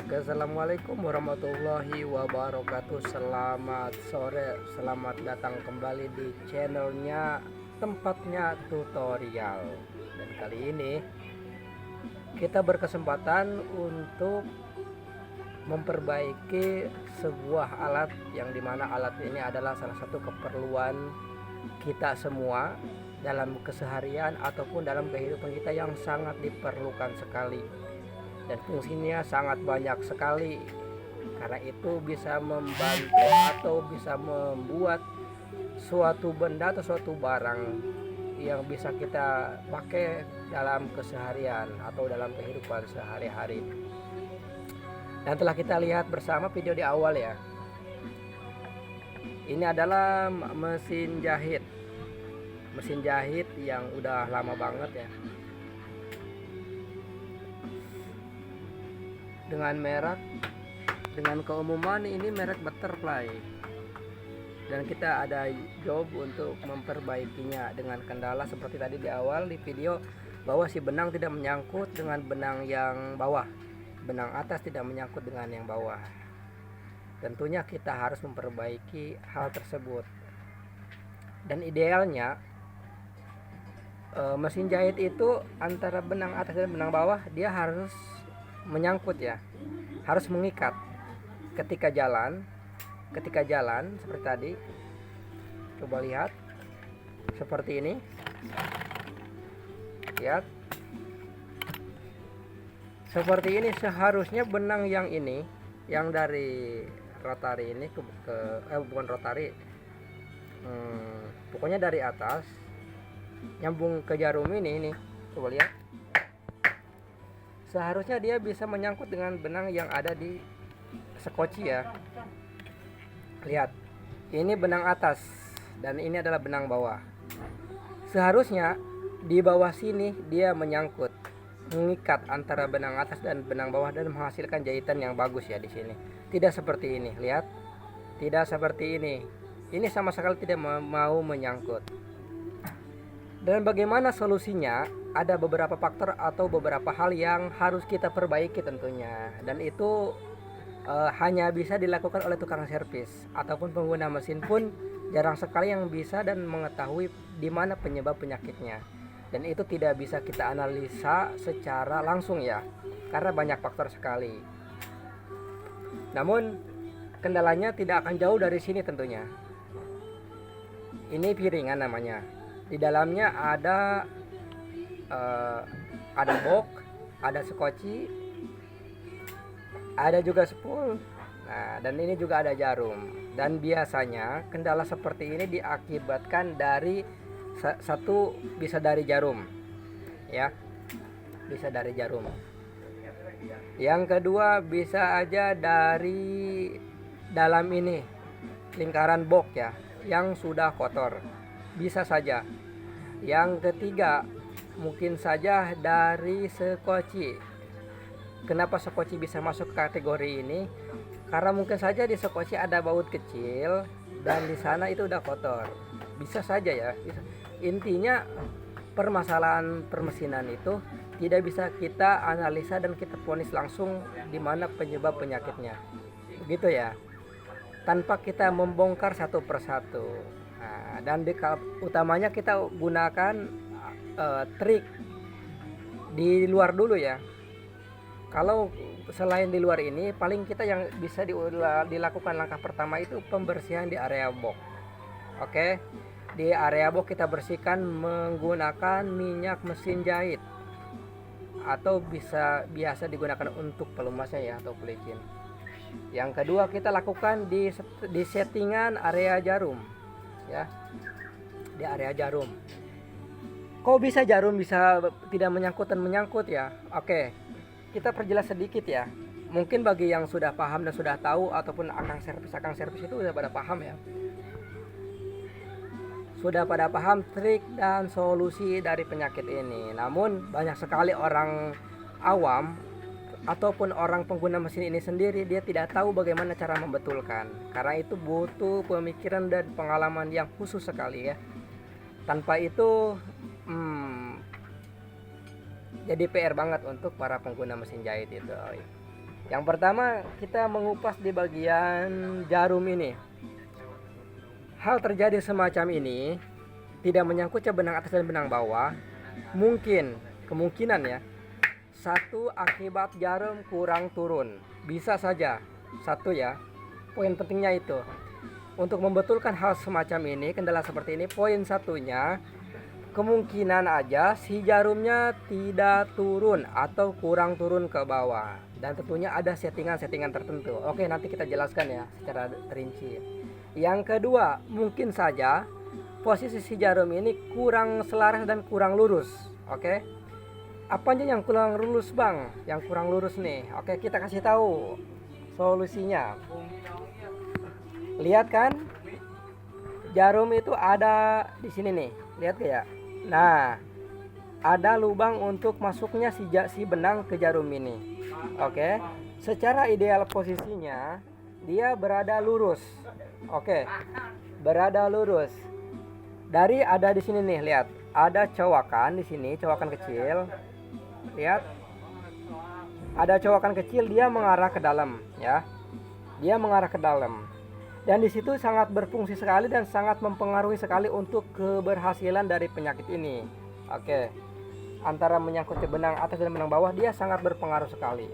Oke, assalamualaikum warahmatullahi wabarakatuh. Selamat sore, selamat datang kembali di channelnya Tempatnya Tutorial. Dan kali ini kita berkesempatan untuk memperbaiki sebuah alat yang dimana alat ini adalah salah satu keperluan kita semua dalam keseharian ataupun dalam kehidupan kita yang sangat diperlukan sekali, dan fungsinya sangat banyak sekali. Karena itu bisa membantu atau bisa membuat suatu benda atau suatu barang yang bisa kita pakai dalam keseharian atau dalam kehidupan sehari-hari. Dan telah kita lihat bersama video di awal ya, ini adalah mesin jahit yang udah lama banget ya, dengan keumuman ini merek Butterfly, dan kita ada job untuk memperbaikinya dengan kendala seperti tadi di awal di video, bahwa si benang tidak menyangkut dengan benang yang bawah, benang atas tidak menyangkut dengan yang bawah. Tentunya kita harus memperbaiki hal tersebut, dan idealnya mesin jahit itu antara benang atas dan benang bawah dia harus menyangkut ya, harus mengikat ketika jalan seperti tadi. Coba lihat seperti ini, lihat seperti ini. Seharusnya benang yang ini, yang dari rotari ini bukan rotari, pokoknya dari atas nyambung ke jarum ini, coba lihat. Seharusnya dia bisa menyangkut dengan benang yang ada di sekoci ya. Lihat, ini benang atas dan ini adalah benang bawah. Seharusnya di bawah sini dia menyangkut, mengikat antara benang atas dan benang bawah dan menghasilkan jahitan yang bagus ya di sini. Tidak seperti ini, lihat. Tidak seperti ini. Ini sama sekali tidak mau menyangkut. Dan bagaimana solusinya? Ada beberapa faktor atau beberapa hal yang harus kita perbaiki tentunya, dan itu hanya bisa dilakukan oleh tukang servis ataupun pengguna mesin pun jarang sekali yang bisa dan mengetahui di mana penyebab penyakitnya, dan itu tidak bisa kita analisa secara langsung ya, karena banyak faktor sekali. Namun kendalanya tidak akan jauh dari sini tentunya. Ini piringan namanya. Di dalamnya ada box, ada sekoci, ada juga spool. Nah, dan ini juga ada jarum. Dan biasanya kendala seperti ini diakibatkan dari satu, bisa dari jarum ya, bisa dari jarum. Yang kedua bisa aja dari dalam ini, lingkaran box ya, yang sudah kotor, bisa saja. Yang ketiga mungkin saja dari sekoci. Kenapa sekoci bisa masuk ke kategori ini? Karena mungkin saja di sekoci ada baut kecil dan di sana itu udah kotor. Bisa saja ya. Intinya permasalahan permesinan itu tidak bisa kita analisa dan kita vonis langsung di mana penyebab penyakitnya. Begitu ya. Tanpa kita membongkar satu persatu. Nah, dan utamanya kita gunakan trik di luar dulu ya. Kalau selain di luar ini, paling kita yang bisa dilakukan langkah pertama itu pembersihan di area box. Oke, di area box kita bersihkan menggunakan minyak mesin jahit, atau biasa digunakan untuk pelumasnya ya, atau pelicin. Yang kedua kita lakukan di settingan area jarum ya, di area jarum. Kok bisa jarum bisa tidak menyangkut dan menyangkut ya? Oke, kita perjelas sedikit ya. Mungkin bagi yang sudah paham dan sudah tahu, ataupun akang servis itu sudah pada paham ya. Sudah pada paham trik dan solusi dari penyakit ini. Namun banyak sekali orang awam ataupun orang pengguna mesin ini sendiri, dia tidak tahu bagaimana cara membetulkan. Karena itu butuh pemikiran dan pengalaman yang khusus sekali ya. Tanpa itu jadi PR banget untuk para pengguna mesin jahit itu Yang pertama kita mengupas di bagian jarum ini. Hal terjadi semacam ini tidak menyangkut benang atas dan benang bawah. Kemungkinan ya, satu akibat jarum kurang turun. Bisa saja, satu ya. Poin pentingnya itu. Untuk membetulkan hal semacam ini, kendala seperti ini, poin satunya, kemungkinan aja si jarumnya tidak turun atau kurang turun ke bawah. Dan tentunya ada settingan-settingan tertentu. Oke, nanti kita jelaskan ya secara rinci. Yang kedua, mungkin saja posisi si jarum ini kurang selaras dan kurang lurus. Oke. Apanya yang kurang lurus, Bang? Yang kurang lurus nih. Oke, kita kasih tahu solusinya. Lihat kan? Jarum itu ada di sini nih. Lihat ya. Nah, ada lubang untuk masuknya si benang ke jarum ini. Oke. Secara ideal posisinya dia berada lurus. Oke. Berada lurus. Dari ada di sini nih, lihat. Ada cowakan di sini, cowakan kecil. Lihat. Ada cowakan kecil, dia mengarah ke dalam ya. Dia mengarah ke dalam. Dan di situ sangat berfungsi sekali dan sangat mempengaruhi sekali untuk keberhasilan dari penyakit ini. Oke. Antara menyangkut benang atas dan benang bawah, dia sangat berpengaruh sekali.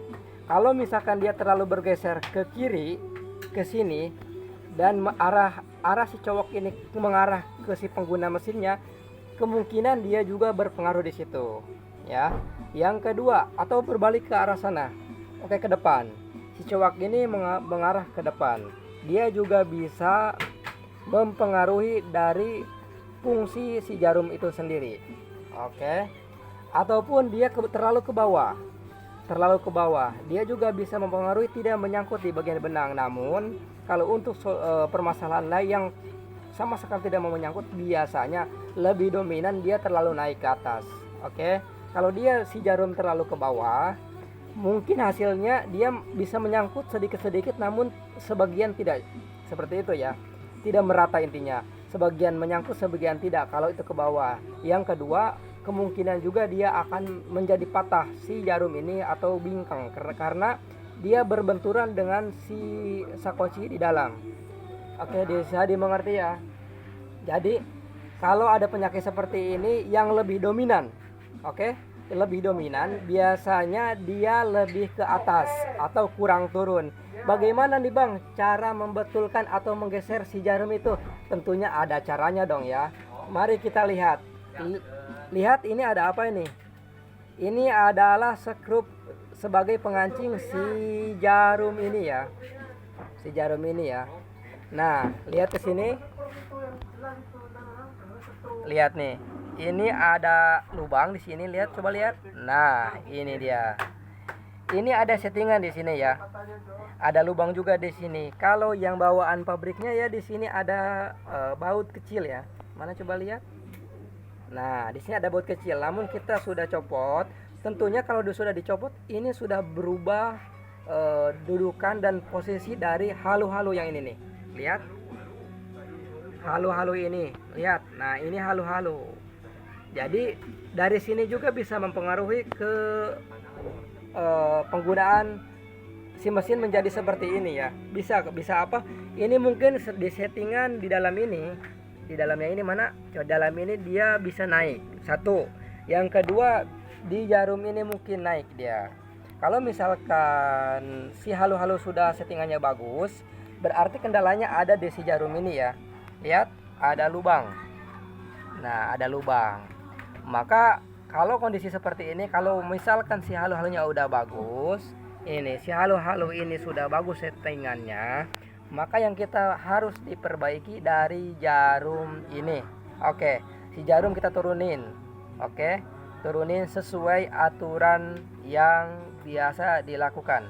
Kalau misalkan dia terlalu bergeser ke kiri, ke sini, dan arah si cowok ini mengarah ke si pengguna mesinnya, kemungkinan dia juga berpengaruh di situ. Ya. Yang kedua, atau berbalik ke arah sana. Oke, ke depan. Si cowok ini mengarah ke depan. Dia juga bisa mempengaruhi dari fungsi si jarum itu sendiri. Oke. Ataupun dia terlalu ke bawah. Terlalu ke bawah. Dia juga bisa mempengaruhi tidak menyangkut di bagian benang. Namun, kalau untuk permasalahan lain yang sama sekali tidak mau menyangkut, biasanya lebih dominan dia terlalu naik ke atas. Oke. Kalau dia si jarum terlalu ke bawah, mungkin hasilnya dia bisa menyangkut sedikit-sedikit, namun sebagian tidak. Seperti itu ya. Tidak merata intinya. Sebagian menyangkut, sebagian tidak kalau itu ke bawah. Yang kedua, kemungkinan juga dia akan menjadi patah si jarum ini atau bingkang karena dia berbenturan dengan si sakoci di dalam. Oke, bisa dimengerti ya. Jadi, kalau ada penyakit seperti ini yang lebih dominan, oke, lebih dominan, biasanya dia lebih ke atas atau kurang turun. Bagaimana nih Bang cara membetulkan atau menggeser si jarum itu? Tentunya ada caranya dong ya. Mari kita lihat. Lihat ini ada apa ini? Ini adalah skrup sebagai pengancing si jarum ini ya. Si jarum ini ya. Nah, lihat ke sini. Lihat nih. Ini ada lubang di sini, lihat, coba lihat. Nah, ini dia. Ini ada settingan di sini ya. Ada lubang juga di sini. Kalau yang bawaan pabriknya ya di sini ada baut kecil ya. Mana coba lihat. Nah, di sini ada baut kecil. Namun kita sudah copot. Tentunya kalau sudah dicopot, ini sudah berubah dudukan dan posisi dari halu-halu yang ini nih. Lihat. Halu-halu ini. Lihat. Nah, ini halu-halu. Jadi dari sini juga bisa mempengaruhi ke penggunaan si mesin menjadi seperti ini ya. Bisa apa? Ini mungkin di settingan di dalam ini, di dalamnya ini mana? Dalam ini dia bisa naik. Satu. Yang kedua, di jarum ini mungkin naik dia. Kalau misalkan si halu-halu sudah settingannya bagus, berarti kendalanya ada di si jarum ini ya. Lihat, ada lubang. Nah, ada lubang. Maka kalau kondisi seperti ini, kalau misalkan si halu-halunya udah bagus, ini si halu-halu ini sudah bagus settingannya, maka yang kita harus diperbaiki dari jarum ini. Oke, si jarum kita turunin. Oke, turunin sesuai aturan yang biasa dilakukan.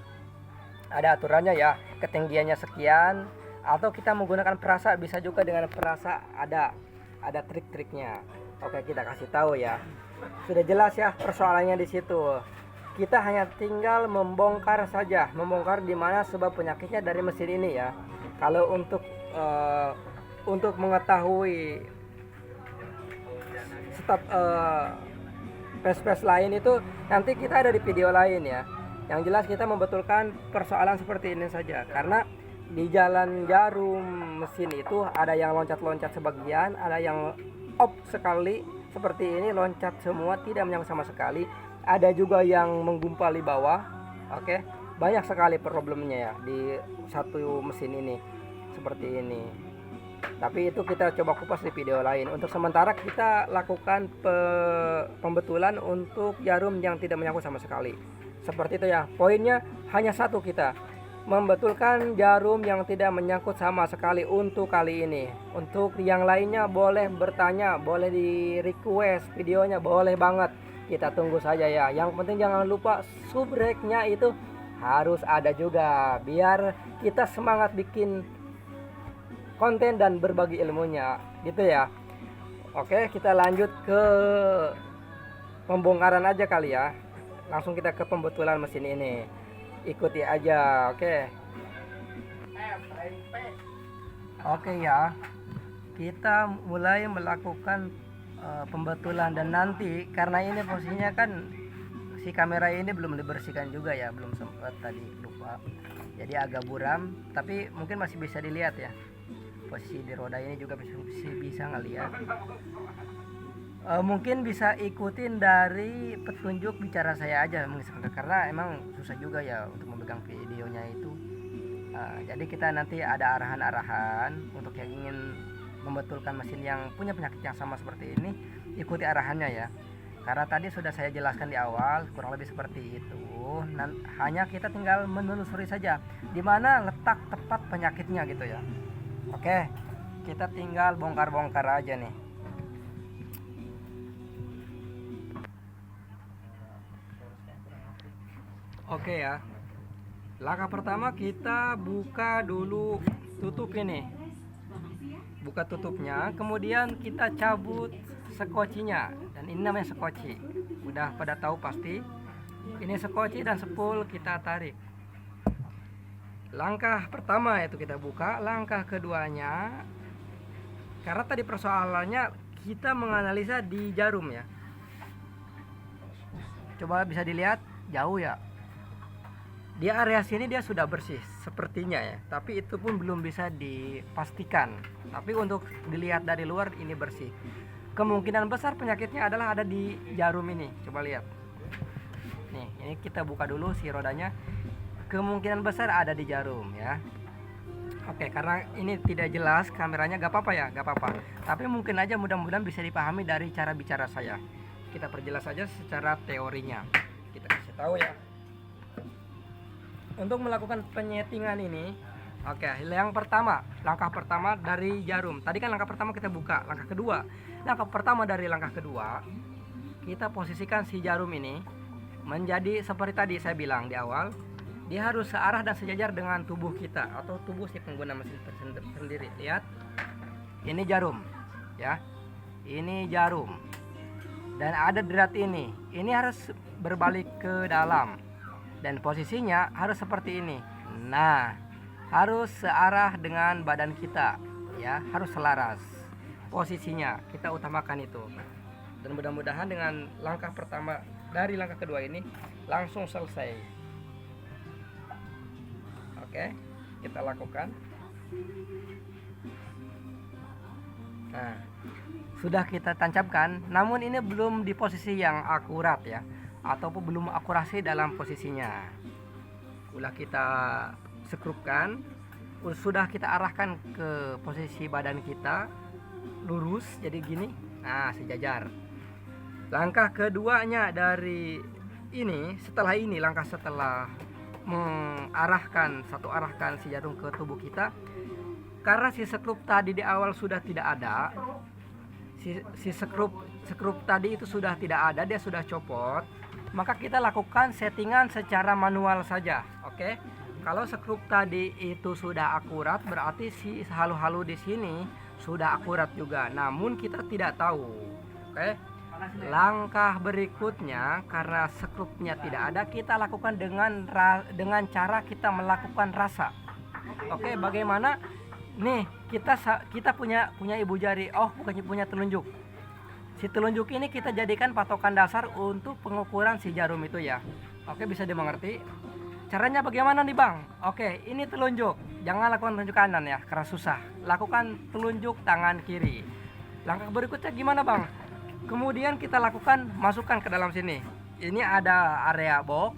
Ada aturannya ya, ketinggiannya sekian, atau kita menggunakan perasa, bisa juga dengan perasa, ada trik-triknya. Oke, kita kasih tahu ya. Sudah jelas ya persoalannya di situ. Kita hanya tinggal membongkar saja, membongkar di mana sebab penyakitnya dari mesin ini ya. Kalau untuk mengetahui stop space lain itu nanti kita ada di video lain ya. Yang jelas kita membetulkan persoalan seperti ini saja, karena di jalan jarum mesin itu ada yang loncat-loncat sebagian, ada yang off sekali seperti ini, loncat semua tidak menyangkut sama sekali. Ada juga yang menggumpal di bawah. Oke, banyak sekali problemnya ya di satu mesin ini seperti ini. Tapi itu kita coba kupas di video lain. Untuk sementara kita lakukan pembetulan untuk jarum yang tidak menyangkut sama sekali. Seperti itu ya. Poinnya hanya satu, kita membetulkan jarum yang tidak menyangkut sama sekali untuk kali ini. Untuk yang lainnya boleh bertanya, boleh di request videonya, boleh banget. Kita tunggu saja ya. Yang penting jangan lupa subrek-nya itu harus ada juga, biar kita semangat bikin konten dan berbagi ilmunya gitu ya. Oke, kita lanjut ke pembongkaran aja kali ya. Langsung kita ke pembetulan mesin ini, ikuti aja. Oke ya, kita mulai melakukan pembetulan. Dan nanti karena ini posisinya kan si kamera ini belum dibersihkan juga ya, belum sempat, tadi lupa, jadi agak buram, tapi mungkin masih bisa dilihat ya. Posisi di roda ini juga bisa ngeliat. Mungkin bisa ikutin dari petunjuk bicara saya aja, karena emang susah juga ya untuk memegang videonya itu. Jadi kita nanti ada arahan-arahan untuk yang ingin membetulkan mesin yang punya penyakit yang sama seperti ini, ikuti arahannya ya. Karena tadi sudah saya jelaskan di awal, kurang lebih seperti itu. Hanya kita tinggal menelusuri saja di mana letak tepat penyakitnya gitu ya. Oke, kita tinggal bongkar-bongkar aja nih. Oke ya. Langkah pertama kita buka dulu tutup ini. Buka tutupnya, kemudian kita cabut sekocinya. Dan ini namanya sekoci. Udah pada tahu pasti. Ini sekoci dan spool kita tarik. Langkah pertama itu kita buka. Langkah keduanya, karena tadi persoalannya kita menganalisa di jarum ya. Coba bisa dilihat jauh ya. Di area sini dia sudah bersih sepertinya ya, tapi itu pun belum bisa dipastikan. Tapi untuk dilihat dari luar ini bersih. Kemungkinan besar penyakitnya adalah ada di jarum ini. Coba lihat. Nih, ini kita buka dulu si rodanya. Kemungkinan besar ada di jarum ya. Oke, karena ini tidak jelas kameranya, gak apa-apa ya, gak apa-apa. Tapi mungkin aja, mudah-mudahan bisa dipahami dari cara bicara saya. Kita perjelas saja secara teorinya. Kita kasih tahu ya. Untuk melakukan penyetingan ini, oke, yang pertama, langkah pertama dari jarum. Tadi kan langkah pertama kita buka. Langkah pertama dari langkah kedua, kita posisikan si jarum ini menjadi seperti tadi saya bilang di awal. Dia harus searah dan sejajar dengan tubuh kita atau tubuh si pengguna mesin sendiri. Lihat, ini jarum, ya. Ini jarum. Dan ada drat ini. Ini harus berbalik ke dalam. Dan posisinya harus seperti ini. Nah, harus searah dengan badan kita, ya, harus selaras. Posisinya kita utamakan itu. Dan mudah-mudahan dengan langkah pertama dari langkah kedua ini langsung selesai. Oke, kita lakukan. Nah, sudah kita tancapkan, namun ini belum di posisi yang akurat ya, ataupun belum akurasi dalam posisinya. Udah kita sekrupkan, sudah kita arahkan ke posisi badan kita lurus, jadi gini. Nah, sejajar. Langkah keduanya dari ini, langkah setelah arahkan si jarum ke tubuh kita, karena si sekrup tadi di awal sudah tidak ada, si sekrup tadi itu sudah tidak ada, dia sudah copot, maka kita lakukan settingan secara manual saja. Oke, kalau sekrup tadi itu sudah akurat, berarti si halu-halu di sini sudah akurat juga, namun kita tidak tahu. Oke, langkah berikutnya, karena sekrupnya tidak ada, kita lakukan dengan cara kita melakukan rasa. Oke, bagaimana? Nih, kita punya ibu jari. Oh, bukannya punya telunjuk. Si telunjuk ini kita jadikan patokan dasar untuk pengukuran si jarum itu ya. Oke, bisa dimengerti. Caranya bagaimana nih Bang? Oke, ini telunjuk. Jangan lakukan telunjuk kanan ya, karena susah. Lakukan telunjuk tangan kiri. Langkah berikutnya gimana Bang? Kemudian kita lakukan masukkan ke dalam sini. Ini ada area box.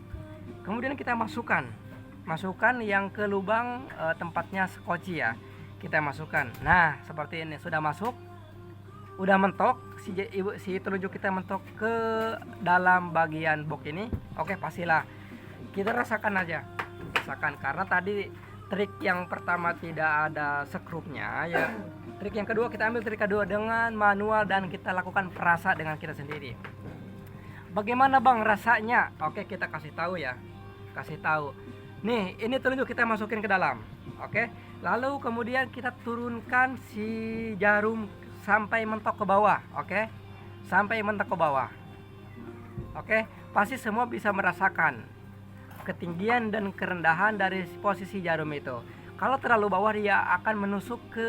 Kemudian kita masukkan yang ke lubang tempatnya skoci ya. Kita masukkan. Nah, seperti ini sudah masuk. Udah mentok, si telunjuk kita mentok ke dalam bagian box ini. Oke, pastilah kita rasakan aja, karena tadi trik yang pertama tidak ada sekrupnya ya. Trik yang kedua, kita ambil trik kedua dengan manual dan kita lakukan perasa dengan kita sendiri. Bagaimana Bang rasanya? Oke, kita kasih tahu ya, nih ini telunjuk kita masukin ke dalam. Oke, lalu kemudian kita turunkan si jarum sampai mentok ke bawah. Oke, sampai mentok ke bawah. Oke, pasti semua bisa merasakan ketinggian dan kerendahan dari posisi jarum itu. Kalau terlalu bawah, dia akan menusuk ke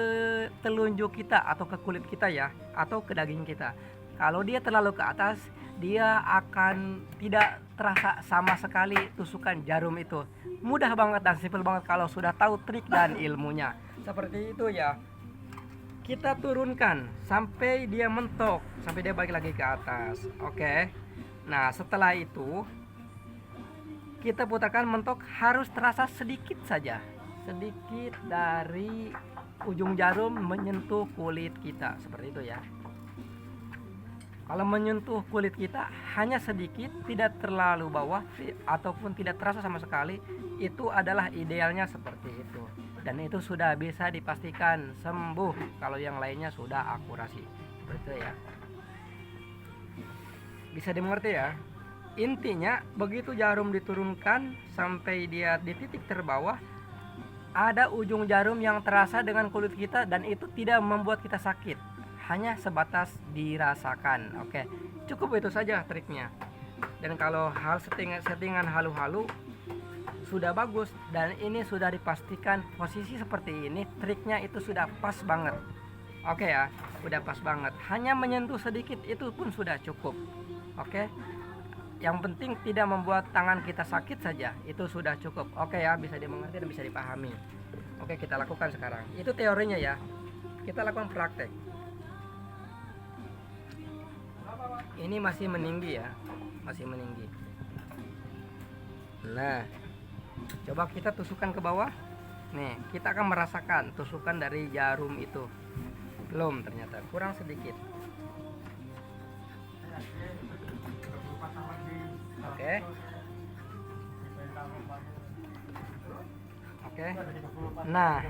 telunjuk kita atau ke kulit kita ya, atau ke daging kita. Kalau dia terlalu ke atas, dia akan tidak terasa sama sekali tusukan jarum itu. Mudah banget dan simpel banget kalau sudah tahu trik dan ilmunya. Seperti itu ya. Kita turunkan sampai dia mentok, sampai dia balik lagi ke atas. Oke. Nah, setelah itu kita putarkan mentok, harus terasa sedikit saja, sedikit dari ujung jarum menyentuh kulit kita, seperti itu ya. Kalau menyentuh kulit kita hanya sedikit, tidak terlalu bawah ataupun tidak terasa sama sekali, itu adalah idealnya seperti itu. Dan itu sudah bisa dipastikan sembuh kalau yang lainnya sudah akurasi, seperti itu ya. Bisa dimengerti ya. Intinya begitu jarum diturunkan sampai dia di titik terbawah, ada ujung jarum yang terasa dengan kulit kita dan itu tidak membuat kita sakit, hanya sebatas dirasakan. Oke, cukup itu saja triknya. Dan kalau settingan halu-halu sudah bagus dan ini sudah dipastikan posisi seperti ini, triknya itu sudah pas banget. Oke ya, udah pas banget. Hanya menyentuh sedikit itu pun sudah cukup. Oke. Yang penting tidak membuat tangan kita sakit saja, itu sudah cukup. Oke ya, bisa dimengerti dan bisa dipahami. Oke, kita lakukan sekarang. Itu teorinya ya. Kita lakukan praktek. Ini masih meninggi ya, masih meninggi. Nah, coba kita tusukkan ke bawah. Nih, kita akan merasakan tusukan dari jarum itu. Belum, ternyata kurang sedikit. Oke. Oke. Nah,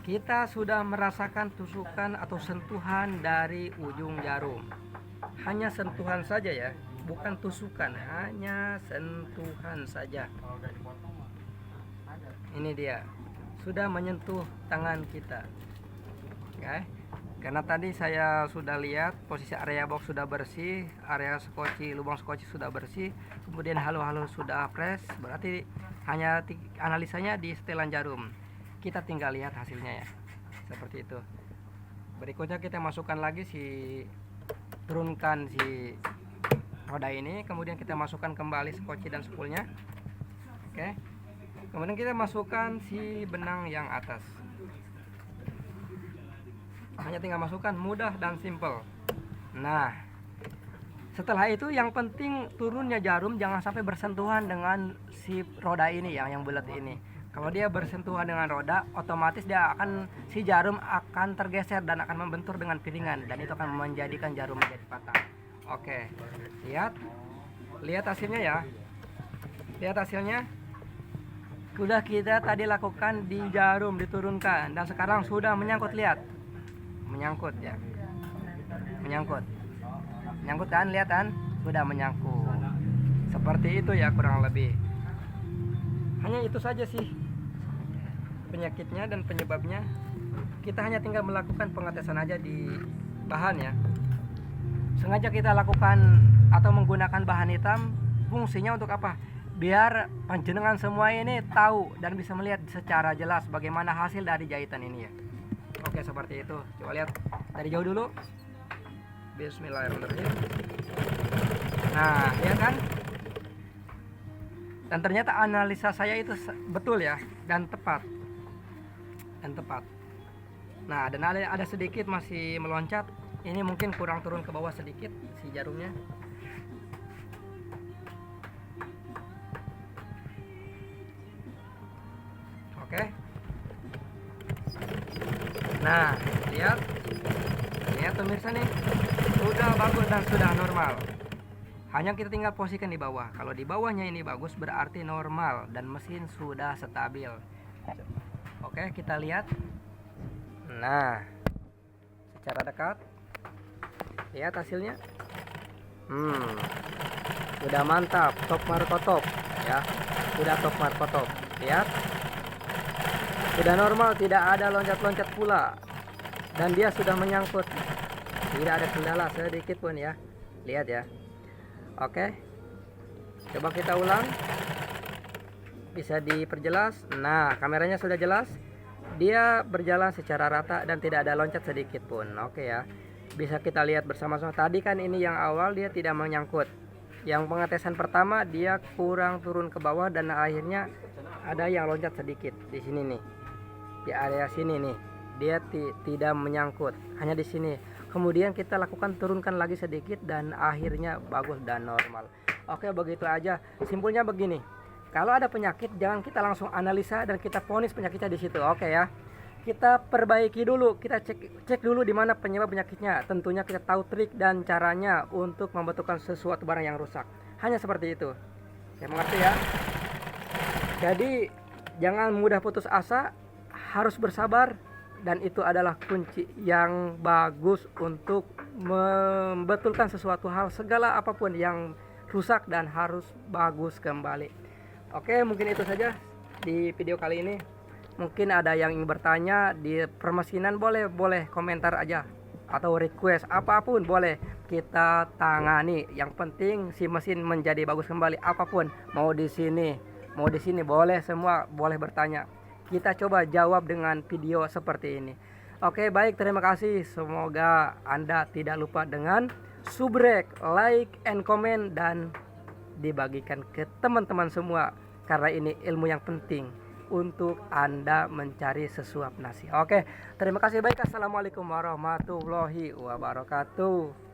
kita sudah merasakan tusukan atau sentuhan dari ujung jarum. Hanya sentuhan saja ya, bukan tusukan, hanya sentuhan saja. Ini dia, sudah menyentuh tangan kita. Oke. Karena tadi saya sudah lihat posisi area box sudah bersih, area skoci, lubang skoci sudah bersih, kemudian halo-halo sudah fresh, berarti hanya analisanya di setelan jarum. Kita tinggal lihat hasilnya ya, seperti itu. Berikutnya kita masukkan lagi turunkan si roda ini, kemudian kita masukkan kembali skoci dan spoolnya. Oke, kemudian kita masukkan si benang yang atas. Hanya tinggal masukkan, mudah dan simple. Nah, setelah itu yang penting turunnya jarum jangan sampai bersentuhan dengan si roda ini yang bulat ini. Kalau dia bersentuhan dengan roda, otomatis si jarum akan tergeser dan akan membentur dengan piringan dan itu akan menjadikan jarum menjadi patah. Oke, lihat hasilnya ya. Lihat hasilnya. Sudah kita tadi lakukan di jarum, diturunkan dan sekarang sudah menyangkut. Lihat. Menyangkut ya, menyangkut kan, lihat kan, sudah menyangkut seperti itu ya, kurang lebih. Hanya itu saja sih penyakitnya dan penyebabnya. Kita hanya tinggal melakukan pengetesan aja di bahan ya. Sengaja kita lakukan atau menggunakan bahan hitam, fungsinya untuk apa? Biar panjenengan semua ini tahu dan bisa melihat secara jelas bagaimana hasil dari jahitan ini ya. Oke, seperti itu. Coba lihat dari jauh dulu. Bismillahirrahmanirrahim. Nah, lihat kan? Dan ternyata analisa saya itu betul ya, dan tepat. Nah, dan ada sedikit masih meloncat. Ini mungkin kurang turun ke bawah sedikit si jarumnya. Oke. Nah, lihat pemirsa nih, sudah bagus dan sudah normal. Hanya kita tinggal posisikan di bawah. Kalau di bawahnya ini bagus, berarti normal dan mesin sudah stabil. Oke, kita lihat. Nah, secara dekat, lihat hasilnya. Sudah mantap, top markotop ya. Sudah top markotop. Lihat. Sudah normal, tidak ada loncat-loncat pula. Dan dia sudah menyangkut. Tidak ada kendala sedikit pun ya. Lihat ya. Oke, coba kita ulang. Bisa diperjelas. Nah, kameranya sudah jelas. Dia berjalan secara rata dan tidak ada loncat sedikit pun. Oke ya, bisa kita lihat bersama-sama. Tadi kan ini yang awal dia tidak menyangkut. Yang pengetesan pertama dia kurang turun ke bawah dan akhirnya ada yang loncat sedikit di sini nih. Di area sini nih, dia tidak menyangkut. Hanya di sini. Kemudian kita lakukan turunkan lagi sedikit dan akhirnya bagus dan normal. Oke, begitu aja. Simpulnya begini. Kalau ada penyakit jangan kita langsung analisa dan kita vonis penyakitnya di situ. Oke ya. Kita perbaiki dulu, kita cek dulu di mana penyebab penyakitnya. Tentunya kita tahu trik dan caranya untuk membetulkan sesuatu barang yang rusak. Hanya seperti itu. Saya mengerti ya. Jadi jangan mudah putus asa, harus bersabar. Dan itu adalah kunci yang bagus untuk membetulkan sesuatu hal, segala apapun yang rusak dan harus bagus kembali. Oke, mungkin itu saja di video kali ini. Mungkin ada yang ingin bertanya di permesinan, boleh komentar aja. Atau request, apapun boleh kita tangani. Yang penting si mesin menjadi bagus kembali, apapun. Mau di sini boleh, semua boleh bertanya. Kita coba jawab dengan video seperti ini. Oke, baik, terima kasih. Semoga Anda tidak lupa dengan subrek, like, and comment, dan dibagikan ke teman-teman semua. Karena ini ilmu yang penting untuk Anda mencari sesuap nasi. Oke, terima kasih. Baik, assalamualaikum warahmatullahi wabarakatuh.